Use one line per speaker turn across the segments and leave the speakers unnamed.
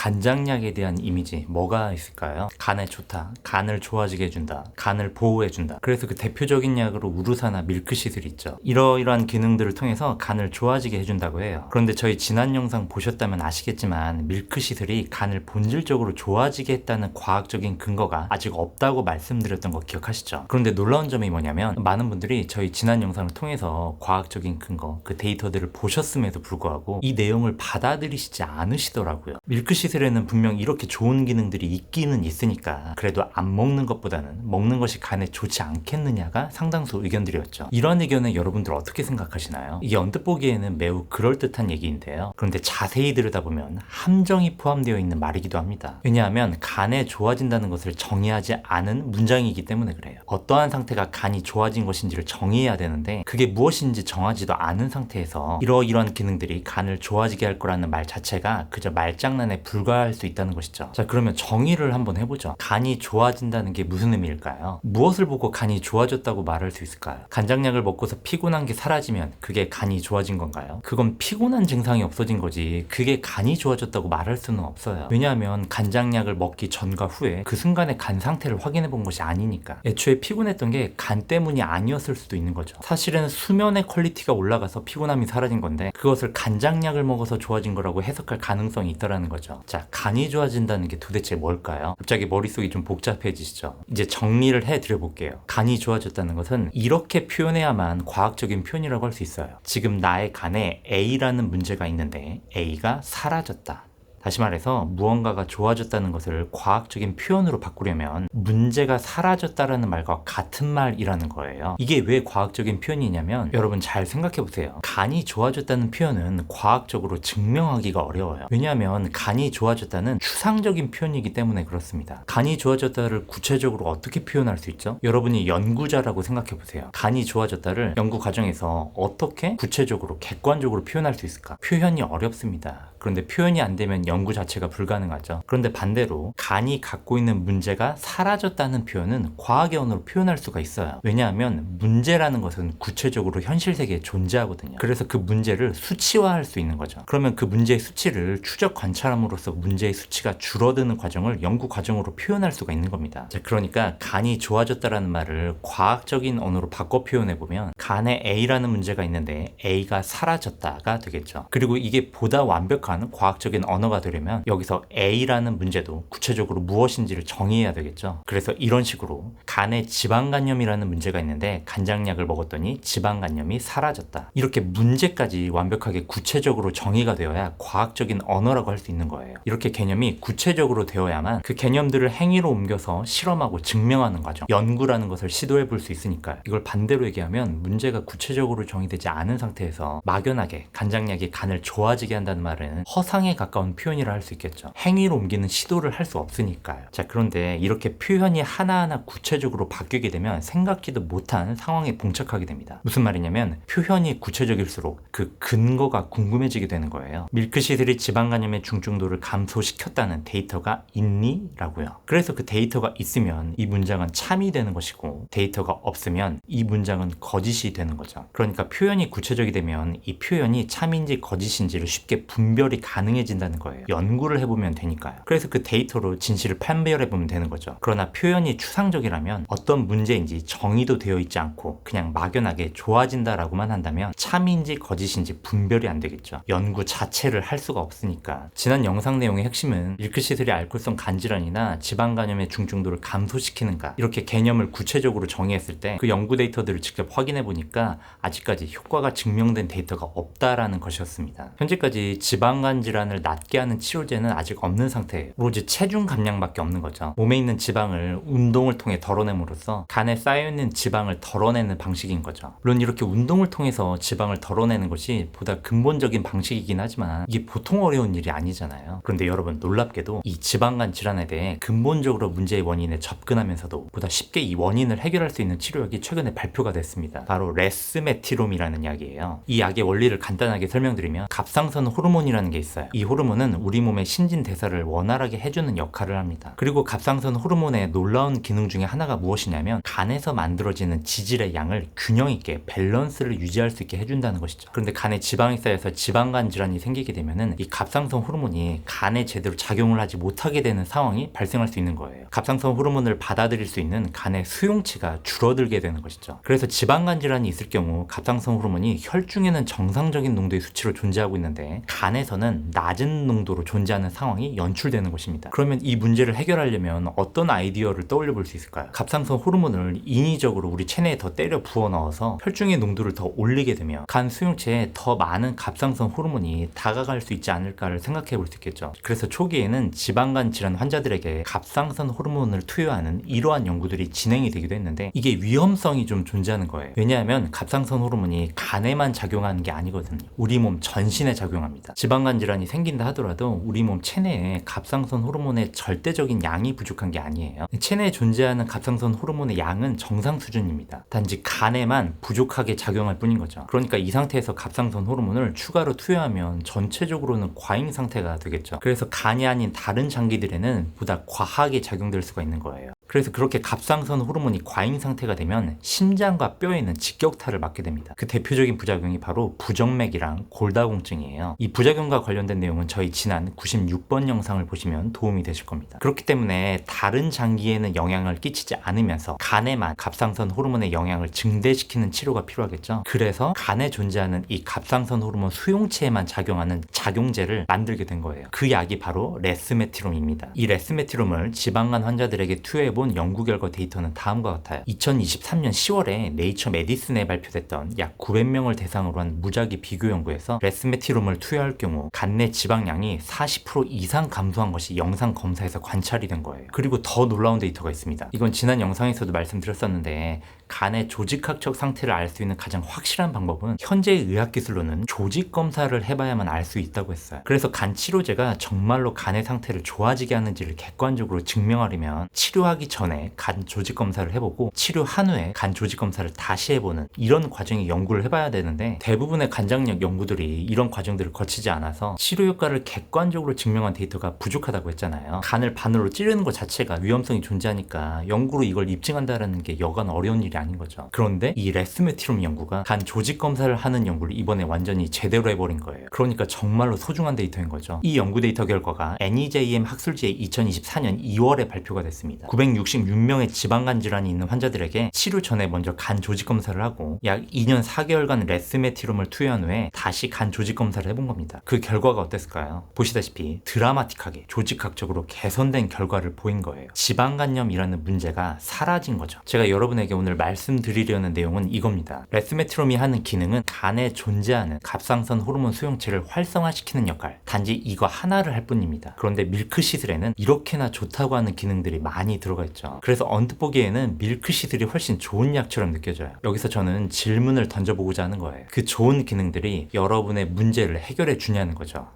간장약에 대한 이미지 뭐가 있을까요? 간에 좋다, 간을 좋아지게 해준다, 간을 보호해준다. 그래서 그 대표적인 약으로 우루사나 밀크시슬 있죠. 이러이러한 기능들을 통해서 간을 좋아지게 해준다고 해요. 그런데 저희 지난 영상 보셨다면 아시겠지만 밀크시슬이 간을 본질적으로 좋아지게 했다는 과학적인 근거가 아직 없다고 말씀드렸던 거 기억하시죠? 그런데 놀라운 점이 뭐냐면 많은 분들이 저희 지난 영상을 통해서 과학적인 근거, 그 데이터들을 보셨음에도 불구하고 이 내용을 받아들이시지 않으시더라고요. 밀크시슬에는 분명 이렇게 좋은 기능들이 있기는 있으니까 그래도 안 먹는 것보다는 먹는 것이 간에 좋지 않겠느냐가 상당수 의견들이었죠. 이런 의견에 여러분들 어떻게 생각하시나요? 이게 언뜻 보기에는 매우 그럴듯한 얘기인데요. 그런데 자세히 들여다보면 함정이 포함되어 있는 말이기도 합니다. 왜냐하면 간에 좋아진다는 것을 정의하지 않은 문장이기 때문에 그래요. 어떠한 상태가 간이 좋아진 것인지를 정의해야 되는데 그게 무엇인지 정하지도 않은 상태에서 이러이러한 기능들이 간을 좋아지게 할 거라는 말 자체가 그저 말장난에 불과할 수 있다는 것이죠. 자, 그러면 정의를 한번 해보죠. 간이 좋아진다는 게 무슨 의미일까요? 무엇을 보고 간이 좋아졌다고 말할 수 있을까요? 간장약을 먹고서 피곤한 게 사라지면 그게 간이 좋아진 건가요? 그건 피곤한 증상이 없어진 거지 그게 간이 좋아졌다고 말할 수는 없어요. 왜냐하면 간장약을 먹기 전과 후에 그 순간의 간 상태를 확인해 본 것이 아니니까. 애초에 피곤했던 게 간 때문이 아니었을 수도 있는 거죠. 사실은 수면의 퀄리티가 올라가서 피곤함이 사라진 건데 그것을 간장약을 먹어서 좋아진 거라고 해석할 가능성이 있다라는 거죠. 자, 간이 좋아진다는 게 도대체 뭘까요? 갑자기 머릿속이 좀 복잡해지시죠? 이제 정리를 해드려 볼게요. 간이 좋아졌다는 것은 이렇게 표현해야만 과학적인 표현이라고 할 수 있어요. 지금 나의 간에 A라는 문제가 있는데 A가 사라졌다. 다시 말해서 무언가가 좋아졌다는 것을 과학적인 표현으로 바꾸려면 문제가 사라졌다라는 말과 같은 말이라는 거예요. 이게 왜 과학적인 표현이냐면 여러분 잘 생각해 보세요. 간이 좋아졌다는 표현은 과학적으로 증명하기가 어려워요. 왜냐하면 간이 좋아졌다는 추상적인 표현이기 때문에 그렇습니다. 간이 좋아졌다를 구체적으로 어떻게 표현할 수 있죠? 여러분이 연구자라고 생각해 보세요. 간이 좋아졌다를 연구 과정에서 어떻게 구체적으로 객관적으로 표현할 수 있을까? 표현이 어렵습니다. 그런데 표현이 안 되면 연구 자체가 불가능하죠. 그런데 반대로 간이 갖고 있는 문제가 사라졌다는 표현은 과학의 언어로 표현할 수가 있어요. 왜냐하면 문제라는 것은 구체적으로 현실 세계에 존재하거든요. 그래서 그 문제를 수치화할 수 있는 거죠. 그러면 그 문제의 수치를 추적 관찰함으로써 문제의 수치가 줄어드는 과정을 연구 과정으로 표현할 수가 있는 겁니다. 자, 그러니까 간이 좋아졌다라는 말을 과학적인 언어로 바꿔 표현해 보면 간에 A라는 문제가 있는데 A가 사라졌다가 되겠죠. 그리고 이게 보다 완벽한 과학적인 언어가 되려면 여기서 A라는 문제도 구체적으로 무엇인지를 정의해야 되겠죠. 그래서 이런 식으로 간에 지방간염이라는 문제가 있는데 간장약을 먹었더니 지방간염이 사라졌다. 이렇게 문제까지 완벽하게 구체적으로 정의가 되어야 과학적인 언어라고 할 수 있는 거예요. 이렇게 개념이 구체적으로 되어야만 그 개념들을 행위로 옮겨서 실험하고 증명하는 과정, 연구라는 것을 시도해 볼 수 있으니까요. 이걸 반대로 얘기하면 문제가 구체적으로 정의되지 않은 상태에서 막연하게 간장약이 간을 좋아지게 한다는 말은 허상에 가까운 표현이라 할 수 있겠죠. 행위로 옮기는 시도를 할 수 없으니까요. 자, 그런데 이렇게 표현이 하나하나 구체적으로 바뀌게 되면 생각지도 못한 상황에 봉착하게 됩니다. 무슨 말이냐면 표현이 구체적일수록 그 근거가 궁금해지게 되는 거예요. 밀크시슬이 지방간염의 중증도를 감소시켰다는 데이터가 있니? 라고요. 그래서 그 데이터가 있으면 이 문장은 참이 되는 것이고 데이터가 없으면 이 문장은 거짓이 되는 거죠. 그러니까 표현이 구체적이 되면 이 표현이 참인지 거짓인지를 쉽게 분별이 가능해진다는 거예요. 연구를 해보면 되니까요. 그래서 그 데이터로 진실을 판별해보면 되는 거죠. 그러나 표현이 추상적이라면 어떤 문제인지 정의도 되어 있지 않고 그냥 막연하게 좋아진다라고만 한다면 참인지 거짓인지 분별이 안 되겠죠. 연구 자체를 할 수가 없으니까. 지난 영상 내용의 핵심은 밀크시슬이 알코올성 간질환이나 지방간염의 중증도를 감소시키는가 이렇게 개념을 구체적으로 정의했을 때 그 연구 데이터들을 직접 확인해 보니까 아직까지 효과가 증명된 데이터가 없다라는 것이었습니다. 현재까지 지방간 질환을 낫게 하는 치료제는 아직 없는 상태예요. 오로지 체중 감량밖에 없는 거죠. 몸에 있는 지방을 운동을 통해 덜어냄으로써 간에 쌓여있는 지방을 덜어내는 방식인 거죠. 물론 이렇게 운동을 통해서 지방을 덜어내는 것이 보다 근본적인 방식이긴 하지만 이게 보통 어려운 일이 아니잖아요. 그런데 여러분 놀랍게도 이 지방간 질환에 대해 근본적으로 문제의 원인에 접근하면서도 보다 쉽게 이 원인을 해결할 수 있는 치료약이 최근에 발표가 됐습니다. 바로 레스메티롬이라는 약이에요. 이 약의 원리를 간단하게 설명드리면 갑상선 호르몬이라는 호르몬이라는 게 있어요. 이 호르몬은 우리 몸의 신진대사를 원활하게 해주는 역할을 합니다. 그리고 갑상선 호르몬의 놀라운 기능 중에 하나가 무엇이냐면 간에서 만들어지는 지질의 양을 균형 있게 밸런스를 유지할 수 있게 해준다는 것이죠. 그런데 간에 지방이 쌓여서 지방간 질환이 생기게 되면은 이 갑상선 호르몬이 간에 제대로 작용을 하지 못하게 되는 상황이 발생할 수 있는 거예요. 갑상선 호르몬을 받아들일 수 있는 간의 수용치가 줄어들게 되는 것이죠. 그래서 지방간 질환이 있을 경우 갑상선 호르몬이 혈중에는 정상적인 농도의 수치로 존재하고 있는데 간에서는 낮은 농도로 존재하는 상황이 연출되는 것입니다. 그러면 이 문제를 해결하려면 어떤 아이디어를 떠올려 볼 수 있을까요? 갑상선 호르몬을 인위적으로 우리 체내에 더 때려 부어 넣어서 혈중의 농도를 더 올리게 되면 간 수용체에 더 많은 갑상선 호르몬이 다가갈 수 있지 않을까를 생각해 볼 수 있겠죠. 그래서 초기에는 지방간 질환 환자들에게 갑상선 호르몬을 투여하는 이러한 연구들이 진행이 되기도 했는데 이게 위험성이 좀 존재하는 거예요. 왜냐하면 갑상선 호르몬이 간에만 작용하는 게 아니거든요. 우리 몸 전신에 작용합니다. 지방간 질환이 생긴다 하더라도 우리 몸 체내에 갑상선 호르몬의 절대적인 양이 부족한 게 아니에요. 체내에 존재하는 갑상선 호르몬의 양은 정상 수준입니다. 단지 간에만 부족하게 작용할 뿐인 거죠. 그러니까 이 상태에서 갑상선 호르몬을 추가로 투여하면 전체적으로는 과잉 상태가 되겠죠. 그래서 간이 아닌 다른 장기들에는 보다 과하게 작용될 수가 있는 거예요. 그래서 그렇게 갑상선 호르몬이 과잉 상태가 되면 심장과 뼈에는 직격탄을 맞게 됩니다. 그 대표적인 부작용이 바로 부정맥이랑 골다공증이에요. 이 부작용과 관련된 내용은 저희 지난 96번 영상을 보시면 도움이 되실 겁니다. 그렇기 때문에 다른 장기에는 영향을 끼치지 않으면서 간에만 갑상선 호르몬의 영향을 증대시키는 치료가 필요하겠죠. 그래서 간에 존재하는 이 갑상선 호르몬 수용체에만 작용하는 작용제를 만들게 된 거예요. 그 약이 바로 레스메티롬입니다. 이 레스메티롬을 지방간 환자들에게 투여해본 연구 결과 데이터는 다음과 같아요. 2023년 10월에 네이처 메디슨에 발표됐던 약 900명을 대상으로 한 무작위 비교 연구에서 레스메티롬을 투여할 경우 간 내 지방량이 40% 이상 감소한 것이 영상 검사에서 관찰이 된 거예요. 그리고 더 놀라운 데이터가 있습니다. 이건 지난 영상에서도 말씀드렸었는데 간의 조직학적 상태를 알 수 있는 가장 확실한 방법은 현재의 의학기술로는 조직 검사를 해봐야만 알 수 있다고 했어요. 그래서 간 치료제가 정말로 간의 상태를 좋아지게 하는지를 객관적으로 증명하려면 치료하기 전에 간 조직 검사를 해보고 치료한 후에 간 조직 검사를 다시 해보는 이런 과정의 연구를 해봐야 되는데 대부분의 간장약 연구들이 이런 과정들을 거치지 않아서 치료 효과를 객관적으로 증명한 데이터가 부족하다고 했잖아요. 간을 바늘로 찌르는 것 자체가 위험성이 존재하니까 연구로 이걸 입증한다는 게 여간 어려운 일이 아닌 거죠. 그런데 이 레스메티롬 연구가 간 조직 검사를 하는 연구를 이번에 완전히 제대로 해버린 거예요. 그러니까 정말로 소중한 데이터인 거죠. 이 연구 데이터 결과가 NEJM 학술지에 2024년 2월에 발표가 됐습니다. 966명의 지방간 질환이 있는 환자들에게 치료 전에 먼저 간 조직 검사를 하고 약 2년 4개월간 레스메티롬을 투여한 후에 다시 간 조직 검사를 해본 겁니다. 그 결과가 어땠을까요? 보시다시피 드라마틱하게 조직학적으로 개선된 결과를 보인 거예요. 지방간염이라는 문제가 사라진 거죠. 제가 여러분에게 오늘 말씀드리려는 내용은 이겁니다. 레스메티롬이 하는 기능은 간에 존재하는 갑상선 호르몬 수용체를 활성화시키는 역할, 단지 이거 하나를 할 뿐입니다. 그런데 밀크시슬에는 이렇게나 좋다고 하는 기능들이 많이 들어가 있죠. 그래서 언뜻 보기에는 밀크시슬이 훨씬 좋은 약처럼 느껴져요. 여기서 저는 질문을 던져보고자 하는 거예요. 그 좋은 기능들이 여러분의 문제를 해결해 주냐는 거죠.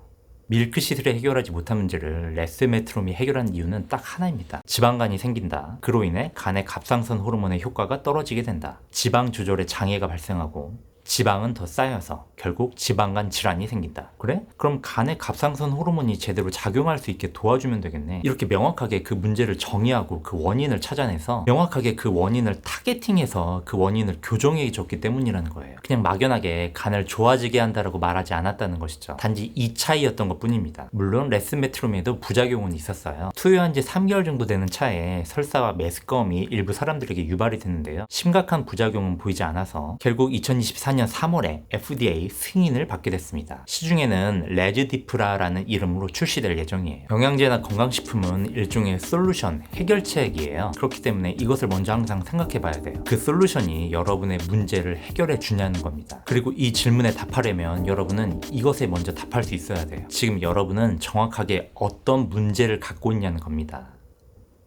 밀크시슬이 해결하지 못한 문제를 레스메트롬이 해결한 이유는 딱 하나입니다. 지방간이 생긴다. 그로 인해 간의 갑상선 호르몬의 효과가 떨어지게 된다. 지방 조절에 장애가 발생하고 지방은 더 쌓여서 결국 지방간 질환이 생긴다. 그래? 그럼 간의 갑상선 호르몬이 제대로 작용할 수 있게 도와주면 되겠네. 이렇게 명확하게 그 문제를 정의하고 그 원인을 찾아내서 명확하게 그 원인을 타겟팅해서 그 원인을 교정해 줬기 때문이라는 거예요. 그냥 막연하게 간을 좋아지게 한다라고 말하지 않았다는 것이죠. 단지 이 차이였던 것 뿐입니다. 물론 레스메트롬에도 부작용은 있었어요. 투여한 지 3개월 정도 되는 차에 설사와 메스꺼움이 일부 사람들에게 유발이 됐는데요. 심각한 부작용은 보이지 않아서 결국 2024년 3월에 FDA 승인을 받게 됐습니다. 시중에는 레즈디프라라는 이름으로 출시될 예정이에요. 영양제나 건강식품은 일종의 솔루션, 해결책이에요. 그렇기 때문에 이것을 먼저 항상 생각해 봐야 돼요. 그 솔루션이 여러분의 문제를 해결해 주냐는 겁니다. 그리고 이 질문에 답하려면 여러분은 이것에 먼저 답할 수 있어야 돼요. 지금 여러분은 정확하게 어떤 문제를 갖고 있냐는 겁니다.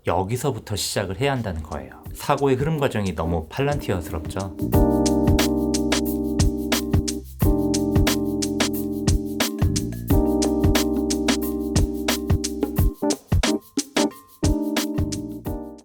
여기서부터 시작을 해야 한다는 거예요. 사고의 흐름 과정이 너무 팔란티어스럽죠?